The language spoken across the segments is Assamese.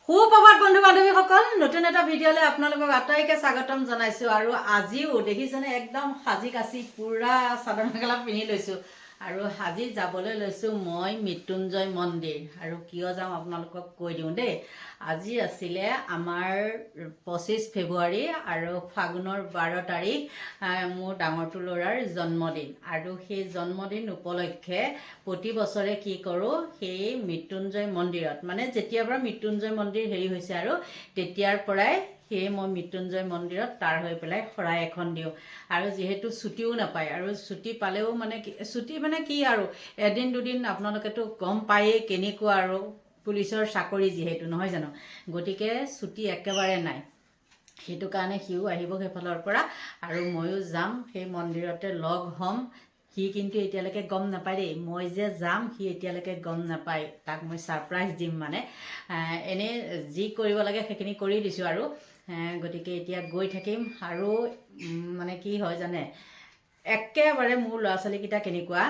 সুপ্ৰভাত বন্ধু বান্ধৱীসকল, নতুন এটা ভিডিঅ'লৈ আপোনালোকক আটাইকে স্বাগতম জনাইছোঁ। আৰু আজিও দেখিছেনে একদম সাজি কাচি পুৰা চাদৰ মেখেলা পিন্ধি লৈছোঁ আৰু আজি যাবলৈ লৈছোঁ মই মৃত্যুঞ্জয় মন্দিৰ। আৰু কিয় যাওঁ আপোনালোকক কৈ দিওঁ দেই। আজি আছিলে আমাৰ 25 ফেব্ৰুৱাৰী আৰু ফাগুনৰ 12 তাৰিখ মোৰ ডাঙৰটো ল'ৰাৰ জন্মদিন। আৰু সেই জন্মদিন উপলক্ষে প্ৰতি বছৰে কি কৰোঁ, সেই মৃত্যুঞ্জয় মন্দিৰত মানে যেতিয়াৰ পৰা মৃত্যুঞ্জয় মন্দিৰ হেৰি হৈছে আৰু তেতিয়াৰ পৰাই সেয়ে মই মৃত্যুঞ্জয় মন্দিৰত তাৰ হৈ পেলাই শৰাই এখন দিওঁ। আৰু যিহেতু ছুটিও নাপায়, আৰু ছুটি পালেও মানে ছুটি মানে কি আৰু এদিন দুদিন আপোনালোকেতো গম পায়েই কেনেকুৱা আৰু পুলিচৰ চাকৰি যিহেতু নহয় জানো, গতিকে ছুটি একেবাৰে নাই। সেইটো কাৰণে সিও আহিব সেইফালৰ পৰা আৰু ময়ো যাম, সেই মন্দিৰতে লগ হ'ম। সি কিন্তু এতিয়ালৈকে গম নাপায় দেই, মই যে যাম সি এতিয়ালৈকে গম নাপায়। তাক মই ছাৰপ্ৰাইজ দিম মানে। এনেই যি কৰিব লাগে সেইখিনি কৰি দিছোঁ আৰু গতিকে এতিয়া গৈ থাকিম। আৰু মানে কি হয় জানে, একেবাৰে মোৰ ল'ৰা ছোৱালীকেইটা কেনেকুৱা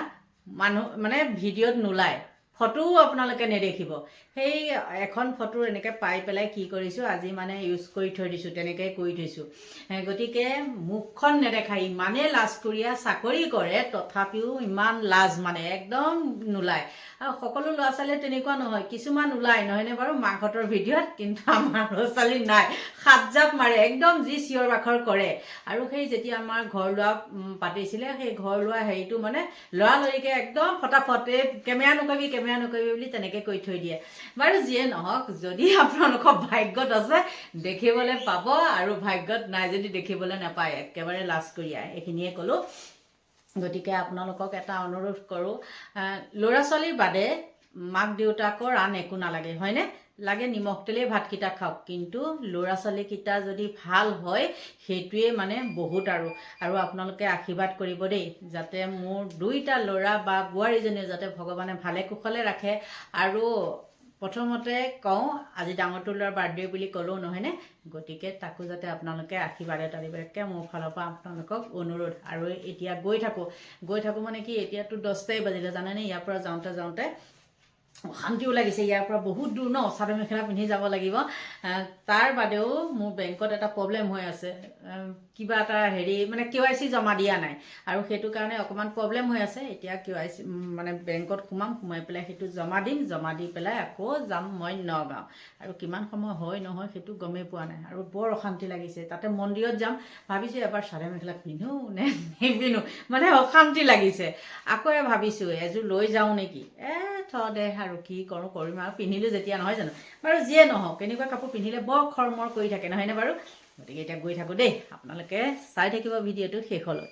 মানুহ মানে ভিডিঅ'ত নোলায়, ফটোও আপোনালোকে নেদেখিব। সেই এখন ফটো এনেকৈ পাই পেলাই কি কৰিছোঁ, আজি মানে ইউজ কৰি থৈ দিছোঁ, তেনেকৈ কৰি থৈছোঁ। গতিকে মুখখন নেদেখায়, ইমানেই লাজকুৰীয়া, চাকৰি কৰে তথাপিও ইমান লাজ মানে একদম নোলায়। আৰু সকলো ল'ৰা ছোৱালীয়ে তেনেকুৱা নহয়, কিছুমান ওলায় নহয়নে বাৰু মাকহঁতৰ ভিডিঅ'ত, কিন্তু আমাৰ ল'ৰা ছোৱালী নাই, সাত জাপ মাৰে, একদম যি চিঞৰ বাখৰ কৰে। আৰু সেই যেতিয়া আমাৰ ঘৰ লোৱা পাতিছিলে, সেই ঘৰ লোৱা হেৰিটো মানে লৰালৰিকৈ একদম ফটাফট কেমেৰা নকৰিবি বুলি তেনেকৈ কৰি থৈ দিয়ে। বাৰু যিয়ে নহওক, যদি আপোনালোকৰ ভাগ্যত আছে দেখিবলৈ পাব, আৰু ভাগ্যত নাই যদি দেখিবলৈ নাপায়। একেবাৰে লাজকুৰীয়া, এইখিনিয়ে ক'লোঁ। গতিকে আপোনালোকক এটা অনুৰোধ কৰোঁ, ল'ৰা ছোৱালীৰ বাদে মাক দেউতাকৰ আন একো নালাগে হয়নে, লাগে নিমখ তেলেই ভাতকেইটা খাওক, কিন্তু ল'ৰা ছোৱালীকেইটা যদি ভাল হয় সেইটোৱে মানে বহুত। আৰু আপোনালোকে আশীৰ্বাদ কৰিব দেই, যাতে মোৰ দুইটা ল'ৰা বা বোৱাৰীজনীয়ে যাতে ভগৱানে ভালে কুশলে ৰাখে। আৰু প্ৰথমতে কওঁ, আজি ডাঙৰটো ল'ৰাৰ বাৰ্থডে বুলি ক'লোঁ নহয়নে, গতিকে তাকো যাতে আপোনালোকে আশীৰ্বাদ এটা দিব, একে মোৰ ফালৰ পৰা আপোনালোকক অনুৰোধ। আৰু এতিয়া গৈ থাকোঁ মানে কি, এতিয়াতো 10টাই বাজিলে জানেনে, ইয়াৰ পৰা যাওঁতে অশান্তিও লাগিছে। ইয়াৰ পৰা বহুত দূৰ ন, চাদৰ মেখেলা পিন্ধি যাব লাগিব। তাৰ বাদেও মোৰ বেংকত এটা প্ৰব্লেম হৈ আছে, কিবা এটা হেৰি মানে KYC জমা দিয়া নাই, আৰু সেইটো কাৰণে অকণমান প্ৰব্লেম হৈ আছে। এতিয়া KYC মানে বেংকত সোমাই পেলাই সেইটো জমা দিম, জমা দি পেলাই আকৌ যাম মই নগাঁও। আৰু কিমান সময় হয় নহয় সেইটো গমেই পোৱা নাই, আৰু বৰ অশান্তি লাগিছে। তাতে মন্দিৰত যাম ভাবিছোঁ, এবাৰ চাদৰ মেখেলা পিন্ধো নে নিপিন্ধো, মানে অশান্তি লাগিছে। আকৌ ভাবিছোঁ এযোৰ লৈ যাওঁ নেকি, দে আৰু কি কৰোঁ কৰিম আৰু, পিন্ধিলোঁ যেতিয়া নহয় জানো। বাৰু যিয়ে নহওক, এনেকুৱা কাপোৰ পিন্ধিলে বৰ খৰমৰ কৰি থাকে নহয়নে বাৰু। গতিকে এতিয়া গৈ থাকোঁ দেই, আপোনালোকে চাই থাকিব ভিডিঅ'টো শেষলৈ।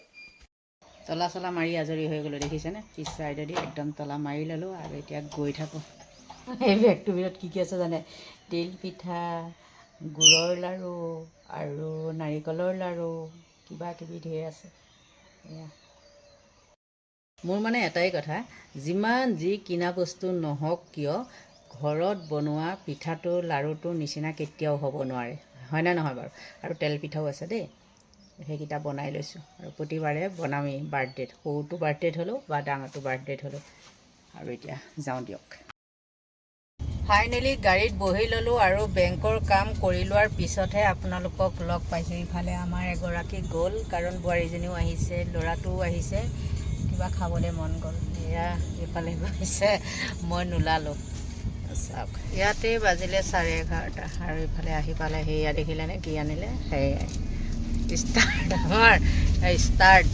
তলা মাৰি আজৰি হৈ গ'লোঁ, দেখিছেনে, পিছ চাইডেদি একদম তলা মাৰি ল'লোঁ। আৰু এতিয়া গৈ থাকোঁ। এই বেগটোৰ ভিতৰত কি আছে জানে, তিল পিঠা, গুড়ৰ লাড়ু আৰু নাৰিকলৰ লাড়ু, কিবা কিবি ধেৰ আছে। এয়া মোৰ মানে এটাই কথা, যিমান যি কিনা বস্তু নহওক কিয় ঘৰত বনোৱা পিঠাটো লাড়ুটোৰ নিচিনা কেতিয়াও হ'ব নোৱাৰে, হয়নে নহয় বাৰু। আৰু তেল পিঠাও আছে দেই, সেইকেইটা বনাই লৈছোঁ। আৰু প্ৰতিবাৰে বনামেই বাৰ্থডেত, সৰুটো বাৰ্থডেত হ'লেও বা ডাঙৰটো বাৰ্থডেত হ'লেও। আৰু এতিয়া যাওঁ দিয়ক। ফাইনেলি গাড়ীত বহি ল'লোঁ, আৰু বেংকৰ কাম কৰি লোৱাৰ পিছতহে আপোনালোকক লগ পাইছোঁ। ইফালে আমাৰ এগৰাকী গ'ল, কাৰণ বোৱাৰীজনীও আহিছে, ল'ৰাটোও আহিছে, কিবা খাবলৈ মন গ'ল, এয়া এইফালে গৈছে, মই নোলালোঁ। চাওক, ইয়াতেই বাজিলে 11:30, আৰু ইফালে আহি পালে। সেয়া দেখিলেনে কি আনিলে, সেয়াই ষ্টাৰ্ট, আমাৰ ষ্টাৰ্ট।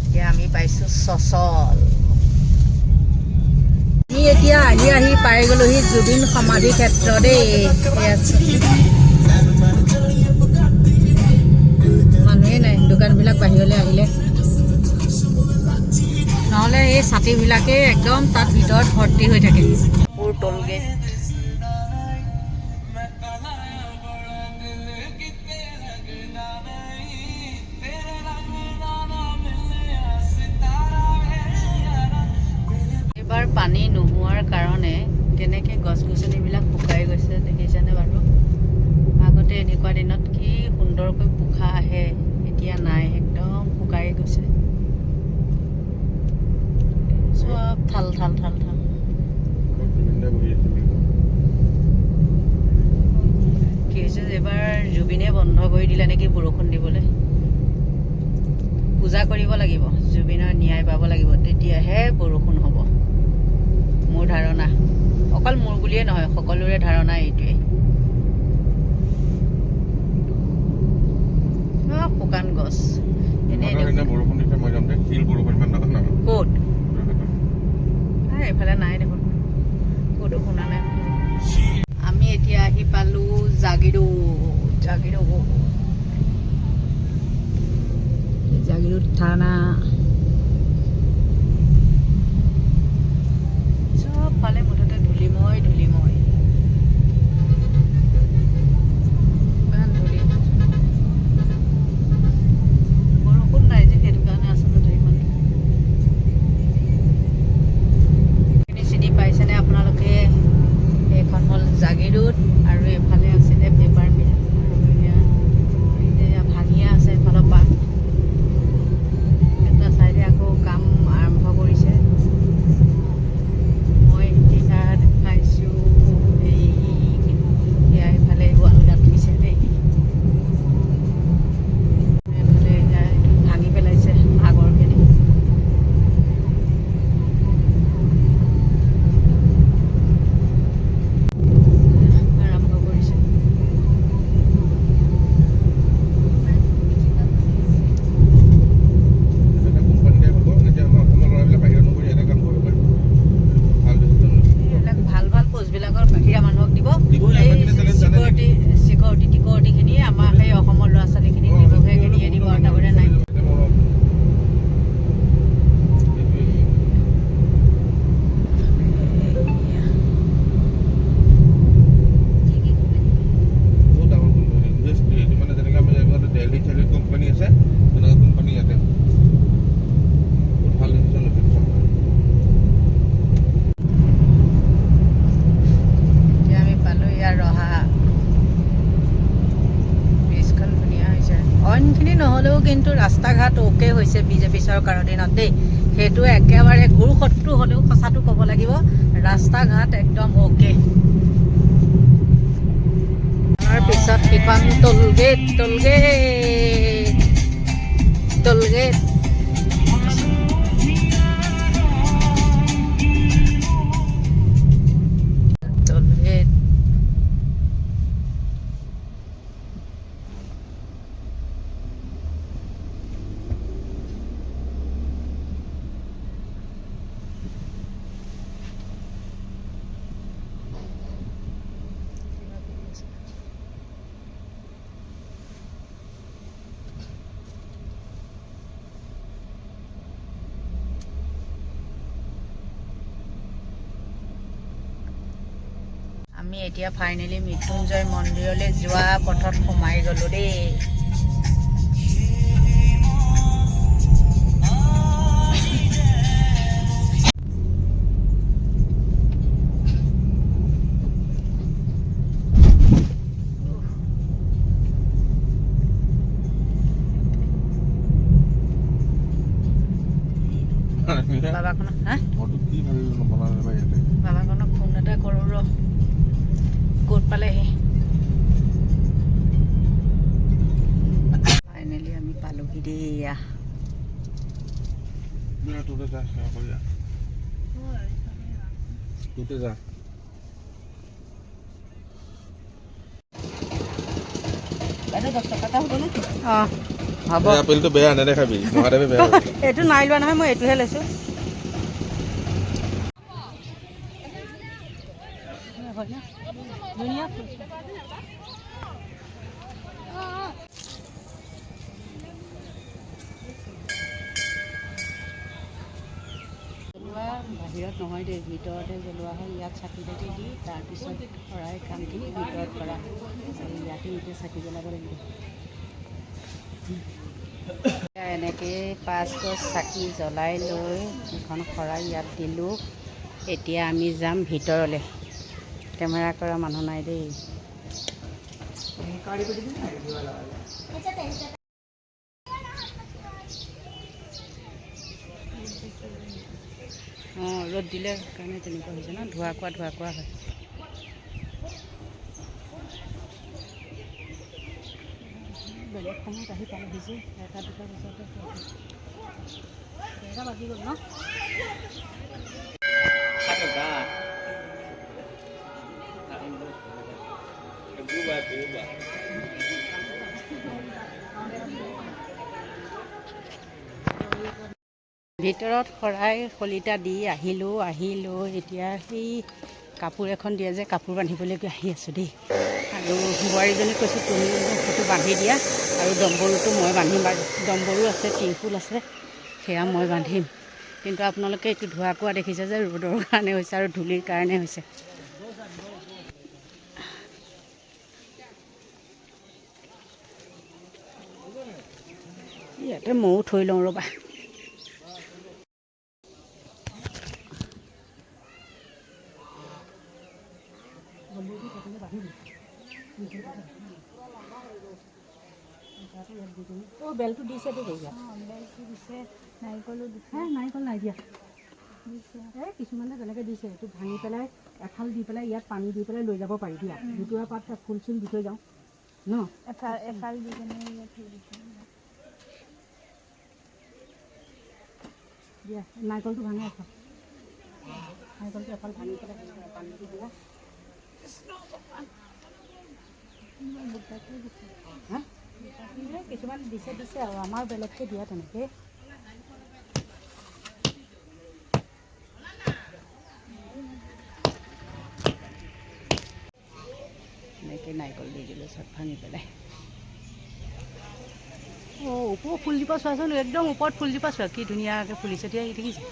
এতিয়া আমি পাইছোঁ চচল। আমি এতিয়া আহি পাই গ'লোহি জুবিন সমাধি ক্ষেত্ৰ দেই। মানুহেই নাই, দোকানবিলাক বাহিৰলৈ আহিলে, নহ'লে এই ছাতিবিলাকেই একদম তাত ভিতৰত ভৰ্তি হৈ থাকে। টোল গেট। এইবাৰ পানী নোহোৱাৰ কাৰণে কেনেকৈ গছ গছনিবিলাক শুকাই গৈছে দেখিছেনে বাৰু। আগতে এনেকুৱা দিনত কি সুন্দৰকৈ পোখা আহে, এতিয়া নাই, একদম শুকাই গৈছে। চব থাল থাল থাল থাল কি হৈছে এবাৰ জুবিনে বন্ধ কৰি দিলে নেকি বৰষুণ দিবলৈ পূজা কৰিব লাগিব জুবিনৰ ন্যায় পাব লাগিব তেতিয়াহে বৰষুণ হ'ব মোৰ ধাৰণা অকল মোৰ বুলিয়ে নহয় সকলোৰে ধাৰণা এইটোৱে শুকান গছ ক'ত এইফালে নাই দেখোন ক'তো শুনা নাই আমি এতিয়া আহি পালোঁ জাগিৰোড থানা চবফালে মুঠতে ধূলিময় ইমান ধূলি বৰষুণ নাই যে সেইটো কাৰণে আচলতে ইমান চিনি পাইছেনে আপোনালোকে এইখন হ'ল জাগিৰোড আৰু এইফালে আছিলে পেপাৰ মিল আৰু এতিয়া ভাঙিয়া আছে এইফালৰ পৰা এটা চাইডে আকৌ কাম আৰম্ভ কৰিছে মই এতিয়া দেখাইছোঁ সেয়া এইফালে ৱাল গাঁঠিছে দেই এইফালে এতিয়া ভাঙি পেলাইছে আগৰখিনি চিকিউৰিটিখিনি আমাৰ সেই অসমৰ ল'ৰা ছোৱালীখিনি দিবহে কিনিয়ে দিব আৰু তাৰবাবে নাই কোম্পানী আছে তেনেকুৱা কোম্পানী ইয়াতে বহুত ভাল ডিচিশ্যন লৈছে এতিয়া আমি পালোঁ ইয়াৰ ৰহা ব্ৰিজখন ধুনীয়া হৈছে অইনখিনি নহ'লেও কিন্তু ৰাস্তা ঘাট অ'কে হৈছে বিজেপি চৰকাৰৰ দিনত দেই সেইটো একেবাৰে গুৰু শত্ৰু হ'লেও সঁচাটো ক'ব লাগিব ৰাস্তা ঘাট একদম অ'কে তাৰ পিছত সিখন টোলগেট আমি এতিয়া ফাইনেলি মৃত্যুঞ্জয় মন্দিৰলৈ যোৱা পথত সোমাই গ'লোঁ দেই বাবাখনক ফোন এটা কৰোঁ ৰ ক'ত পালেহি ফাইনেলি আমি পালোহি দেই হ'ব আপেলটো বেয়া নেদেখাবি এইটো নাই লোৱা নহয় মই এইটোহে লৈছোঁ ধুনীয়া বাহিৰত নহয় দেই ভিতৰতে জ্বলোৱা হয় ইয়াত চাকি তাকি দি তাৰপিছত শৰাই কামখিনি ভিতৰত কৰা ইয়াতে এতিয়া চাকি জ্বলাব লাগিব এনেকৈ 5 গছ চাকি জ্বলাই লৈ এখন শৰাই ইয়াত দিলোঁ এতিয়া আমি যাম ভিতৰলৈ কেমেৰা কৰা মানুহ নাই দেই অঁ ৰ'দ দিলে কাৰণে তেনেকুৱা হৈছে ন, ধোৱা কোৱা হয়। বেলেগ সময়ত আহি পালেহি যে 1-2 বজাতে এটা বাজি গ'ল ন। ভিতৰত শৰাই শলিতা দি আহিলোঁ এতিয়া সেই কাপোৰ এখন দিয়ে যে কাপোৰ বান্ধিবলৈ আহি আছোঁ দেই। আৰু বোৱাৰীজনীক কৈছোঁ তুমি সেইটো বান্ধি দিয়া, আৰু ডম্বৰুটো মই বান্ধিম। আৰু ডম্বৰু আছে, টিংফুল আছে, সেয়া মই বান্ধিম। কিন্তু আপোনালোকে এইটো ধোৱা কোৱা দেখিছে যে ৰ'দৰ কাৰণে হৈছে আৰু ধূলিৰ কাৰণে হৈছে। ইয়াতে ময়ো থৈ লওঁ ৰ'বা। বেলটো দিছে দেই, বেলটো দিছে, নাৰিকলো দিছে। নাৰিকল নাই দিয়া, এই কিছুমানে তেনেকৈ দিছে। এইটো ভাঙি পেলাই এফাল দি পেলাই ইয়াত পানী দি পেলাই লৈ যাব পাৰি দিয়া। দুটুৰা পাত ফুল চুল দি থৈ যাওঁ ন, এফাল দি কেনে দিয়া। নাৰিকলটো ভাঙি এফাল, নাৰিকলটো এফাল ভাঙি পেলাই পানী দি দিয়া। কিছুমান দিছে আৰু আমাৰ বেলেগকৈ দিয়া তেনেকৈ। এনেকৈ নাৰিকল দি দিলোঁ চব ভাঙি পেলাই। অঁ ওপৰ ফুলজোপা চোৱাচোন, একদম ওপৰত ফুলজোপা চোৱা কি ধুনীয়াকৈ ফুলিছে। এতিয়া দেখিছে।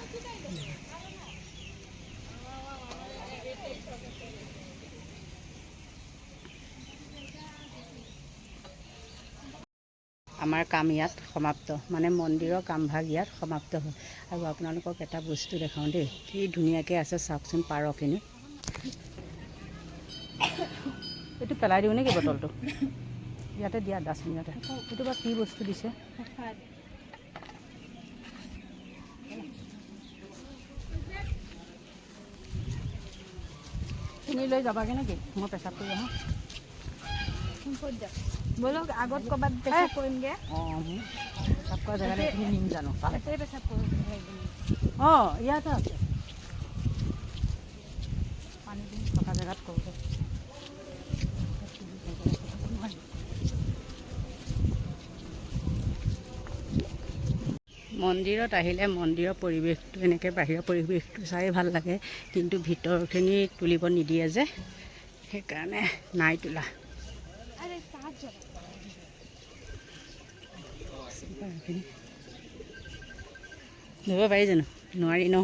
আমাৰ কাম ইয়াত সমাপ্ত, মানে মন্দিৰৰ কামভাগ ইয়াত সমাপ্ত হয়। আৰু আপোনালোকক এটা বস্তু দেখাওঁ দেই, কি ধুনীয়াকৈ আছে চাওকচোন পাৰখিনি। এইটো পেলাই দিওঁ নেকি বটলটো? ইয়াতে দিয়া ডাষ্টবিনতে। এইটো বা কি বস্তু দিছে? তুমি লৈ যাবাগৈ নেকি? মই পেচাব কৰি আহোঁ। বলক আগত ক'ৰবাত পেচাব কৰিমগৈ। অঁ পেচাব কৰা জেগাতে এইখিনি নিম জানো? পেচাব কৰিম। অঁ ইয়াতে আছে, পানী দিম থকা জেগাত কৰোঁগৈ। মন্দিৰত আহিলে মন্দিৰৰ পৰিৱেশটো এনেকৈ বাহিৰৰ পৰিৱেশটো চাই ভাল লাগে, কিন্তু ভিতৰখিনি তুলিব নিদিয়ে যে, সেইকাৰণে নাই তোলা। ধৰিব পাৰি জানো? নোৱাৰি ন?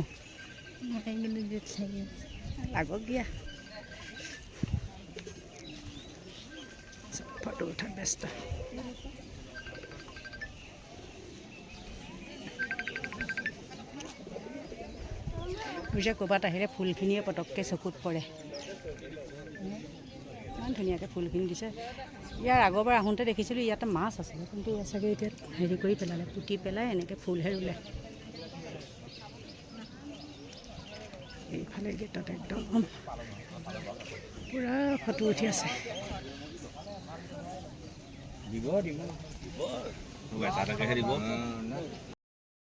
লাগক দিয়া। ফটো উঠাত ব্যস্ত। বুজিছে, ক'ৰবাত আহিলে ফুলখিনিয়ে পটককৈ চকুত পৰে। ইমান ধুনীয়াকৈ ফুলখিনি দিছে। ইয়াৰ আগৰবাৰ আহোঁতে দেখিছিলোঁ ইয়াতে মাছ আছিলে, কিন্তু ইয়াত চাগে এতিয়া হেৰি কৰি পেলালে, পুতি পেলাই এনেকৈ ফুলহে ৰুলে। এইফালে গেটত একদম পূৰা ফটো উঠি আছে।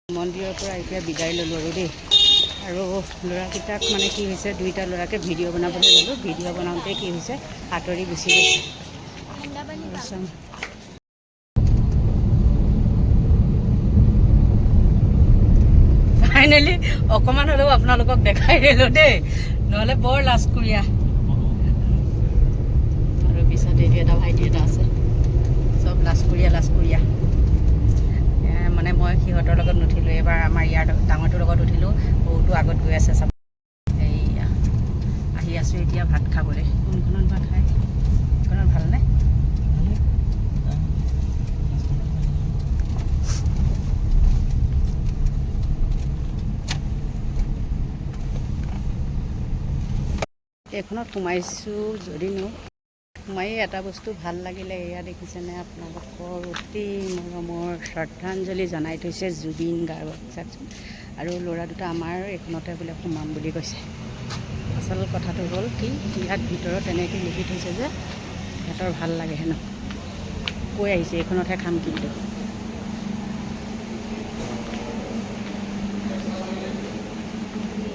মন্দিৰৰ পৰা এতিয়া বিদায় ল'লোঁ আৰু দেই। আৰু ল'ৰাকেইটাক মানে কি হৈছে, দুইটা ল'ৰাকে ভিডিঅ' বনাবলৈ ল'লোঁ। ভিডিঅ' বনাওঁতে কি হৈছে, আঁতৰি গুচি গৈছে। ফাইনেলি অকণমান হ'লেও আপোনালোকক দেখাই দিলোঁ দেই, নহ'লে বৰ লাজকুৰীয়া। আৰু পিছত এইটো এটা ভাইটি এটা আছে, চব লাজকুৰীয়া। মানে মই সিহঁতৰ লগত নুঠিলোঁ, এইবাৰ আমাৰ ইয়াৰ ডাঙৰটোৰ লগত উঠিলোঁ। বহুতো আগত গৈ আছে চাব। এইয়া আহি আছোঁ এতিয়া ভাত খাবলৈ। কোনখনত ভাত খায়? এইখনত ভালনে? এইখনত সোমাইছোঁ যদিনো সোমাই এটা বস্তু ভাল লাগিলে, এয়া দেখিছেনে আপোনালোকৰ অতি মৰমৰ শ্ৰদ্ধাঞ্জলি জনাই থৈছে জুবিন গাৰ্গক। আৰু ল'ৰা দুটা আমাৰ এইখনতে বোলে সোমাম বুলি কৈছে। আচল কথাটো হ'ল কি, ইয়াত ভিতৰত এনেকৈ লিখি থৈছে যে সিহঁতৰ ভাল লাগে হেনো, কৈ আহিছে এইখনতহে খাম কিন্তু।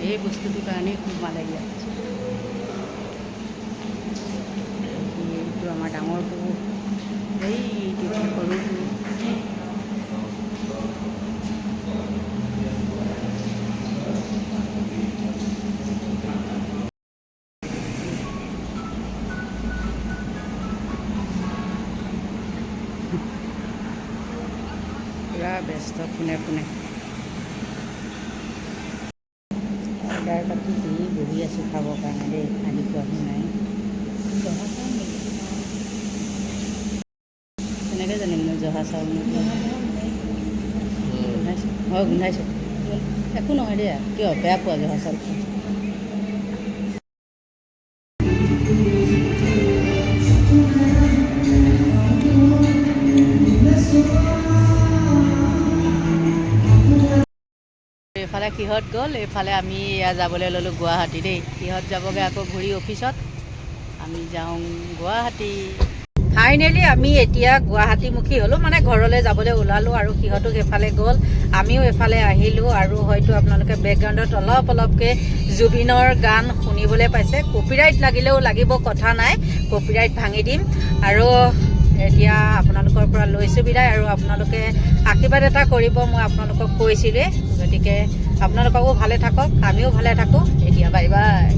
এই বস্তুটোৰ কাৰণেই সোমালে ইয়াত। এইটো আমাৰ ডাঙৰটো, এইটো সৰুটো। পুৰা ব্যস্ত ফোনে ফোনে। অৰ্ডাৰ পাতি দি বহি আছোঁ খাবৰ কাৰণে দেই, আহি পোৱাহি নাই। জহা চাউল নেকি? কেনেকৈ জানিম মই জহা চাউল নেকি? গোন্ধাইছোঁ, হয় গোন্ধাইছোঁ। একো নহয় দিয়া, কিয় বেয়া পোৱা জহা চাউল? এইফালে কিহত গ'ল, এইফালে আমি এয়া যাবলৈ ল'লোঁ গুৱাহাটী দেই। কিহত যাবগৈ আকৌ ঘূৰি অফিচত, আমি যাওঁ গুৱাহাটী। ফাইনেলি আমি এতিয়া গুৱাহাটীমুখী হ'লোঁ, মানে ঘৰলৈ যাবলৈ ওলালোঁ আৰু সিহঁতো সেইফালে গ'ল, আমিও এইফালে আহিলোঁ। আৰু হয়তো আপোনালোকে বেকগ্ৰাউণ্ডত অলপকৈ জুবিনৰ গান শুনিবলৈ পাইছে। কপিৰাইট লাগিলেও লাগিব, কথা নাই, কপিৰাইট ভাঙি দিম। আৰু এতিয়া আপোনালোকৰ পৰা লৈছোঁ বিদায়, আৰু আপোনালোকে আশীৰ্বাদ এটা কৰিব, মই আপোনালোকক কৈছিলোঁৱে। গতিকে আপোনালোককো ভালে থাকক, আমিও ভালে থাকোঁ। এতিয়া বাই বাই।